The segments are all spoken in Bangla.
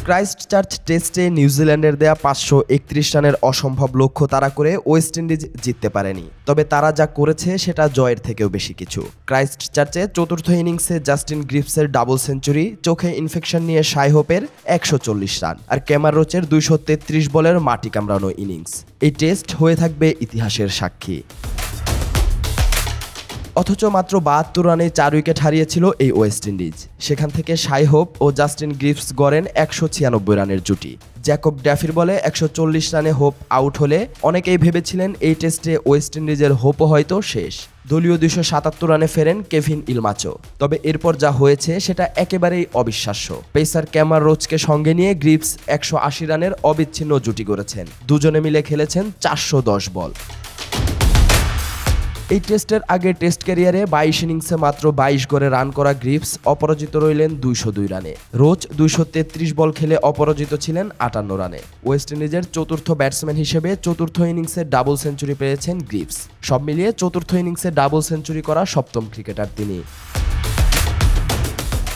ক্রাইস্টচার্চ টেস্টে নিউজিল্যান্ডের দেয়া 531 রানের অসম্ভব লক্ষ্য তাড়া করে ওয়েস্ট ইন্ডিজ জিততে পারেনি। তবে তারা যা করেছে সেটা জয়ের থেকেও বেশি কিছু। ক্রাইস্টচার্চে চতুর্থ ইনিংসে জাস্টিন গ্রিফসের ডাবল সেঞ্চুরি, চোখে ইনফেকশন নিয়ে শাই হোপের 140 রান আর ক্যামার রোচের 233 বলের মাটি কামড়ানো ইনিংস। এই টেস্ট হয়ে থাকবে ইতিহাসের সাক্ষী। অথচ মাত্র 72 রানে 4 উইকেট হারিয়েছিল এই ওয়েস্ট ইন্ডিজ। সেখান থেকে শাই হোপ ও জাস্টিন গ্রিফস গড়েন 196 রানের জুটি। জ্যাকব ড্যাফির বলে 140 রানে হোপ আউট হলে অনেকেই ভেবেছিলেন এই টেস্টে ওয়েস্ট ইন্ডিজের হোপও হয়তো শেষ। দলীয় 277 রানে ফেরেন কেভিন ইলমাচো। তবে এরপর যা হয়েছে সেটা একেবারেই অবিশ্বাস্য। পেসার ক্যামার রোচকে সঙ্গে নিয়ে গ্রিফস 180 রানের অবিচ্ছিন্ন জুটি গড়েছেন। দুজনে মিলে খেলেছেন 410 বল। এই টেস্টের আগে টেস্ট ক্যারিয়ারে 22 ইনিংসে মাত্র 22 গড়ে রান করা গ্রিফস অপরাজিত রইলেন 202 রানে। রোচ 233 বল খেলে অপরাজিত ছিলেন 58 রানে। ওয়েস্ট ইন্ডিজের চতুর্থ ব্যাটসম্যান হিসেবে চতুর্থ ইনিংসে ডাবল সেঞ্চুরি পেয়েছেন গ্রিফস। সব মিলিয়ে চতুর্থ ইনিংসে ডাবল সেঞ্চুরি করা সপ্তম ক্রিকেটার তিনি।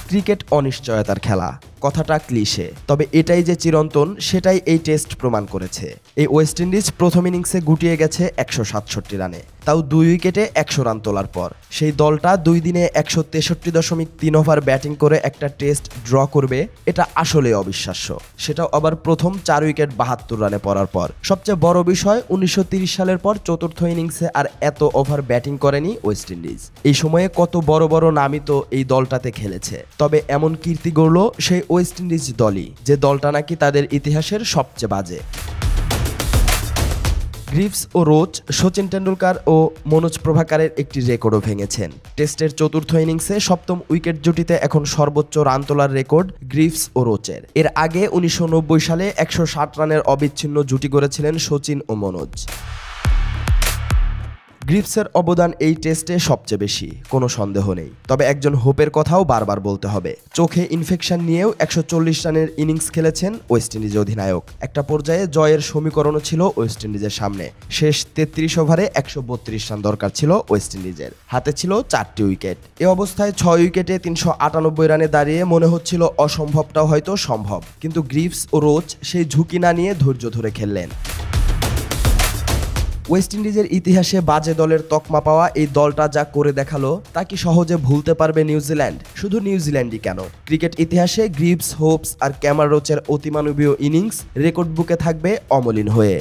ক্রিকেট অনিশ্চয়তার খেলা, কথাটা ক্লিশে, তবে এটাই যে চিরন্তন সেটাই এই টেস্ট প্রমাণ করেছে। এই ওয়েস্ট ইন্ডিজ প্রথম ইনিংসে গুটিয়ে গেছে 167 রানে, তাও 2 উইকেটে 100 রান তোলার পর। সেই দলটা 2 দিনে 163.3 ওভার ব্যাটিং করে একটা টেস্ট ড্র করবে, এটা আসলে অবিশ্বাস্য। সেটাও আবার প্রথম 4 উইকেট 72 রানে পড়ার পর। সবচেয়ে বড় বিষয় 1930 সালের পর চতুর্থ ইনিংসে আর এত ওভার ব্যাটিং করেনি ওয়েস্ট ইন্ডিজ। এই সময়ে কত বড় বড় নামই তো এই দলটাতে খেলেছে। তবে এমন কীর্তি গড়ল সেই ওয়েস্ট ইন্ডিজ দলই, যে দলটা নাকি তাদের ইতিহাসের সবচেয়ে বাজে। গ্রিফস ও রোচ সচিন টেন্ডুলকার ও মনোজ প্রভাকারের একটি রেকর্ডও ভেঙেছেন। টেস্টের চতুর্থ ইনিংসে সপ্তম উইকেট জুটিতে এখন সর্বোচ্চ রান তোলার রেকর্ড গ্রিফস ও রোচের। এর আগে 1990 সালে 160 রানের অবিচ্ছিন্ন জুটি গড়েছিলেন সচিন ও মনোজ। গ্রিফসের অবদান এই টেস্টে সবচেয়ে বেশি, কোনো সন্দেহ নেই। তবে একজন হোপের কথাও বারবার বলতে হবে। চোখে ইনফেকশন নিয়েও 140 রানের ইনিংস খেলেছেন ওয়েস্ট ইন্ডিজ অধিনায়ক। একটা পর্যায়ে জয়ের সমীকরণও ছিল ওয়েস্ট ইন্ডিজের সামনে। শেষ 33 ওভারে 132 রান দরকার ছিল ওয়েস্ট ইন্ডিজের, হাতে ছিল 4টি উইকেট। এ অবস্থায় 6 উইকেটে 398 রানে দাঁড়িয়ে মনে হচ্ছিল অসম্ভবটাও হয়তো সম্ভব। কিন্তু গ্রিফস ও রোচ সেই ঝুঁকি না নিয়ে ধৈর্য ধরে খেললেন। ওয়েস্ট ইন্ডিজের ইতিহাসে বাজে দলের তকমা পাওয়া এই দলটা যা করে দেখালো তা কি সহজে ভুলতে পারবে নিউজিল্যান্ড? শুধু নিউজিল্যান্ডই কেন, ক্রিকেট ইতিহাসে গ্রিফস, হোপস আর ক্যামার রোচের অতিমানবীয় ইনিংস রেকর্ড বুকে থাকবে অমলিন হয়ে।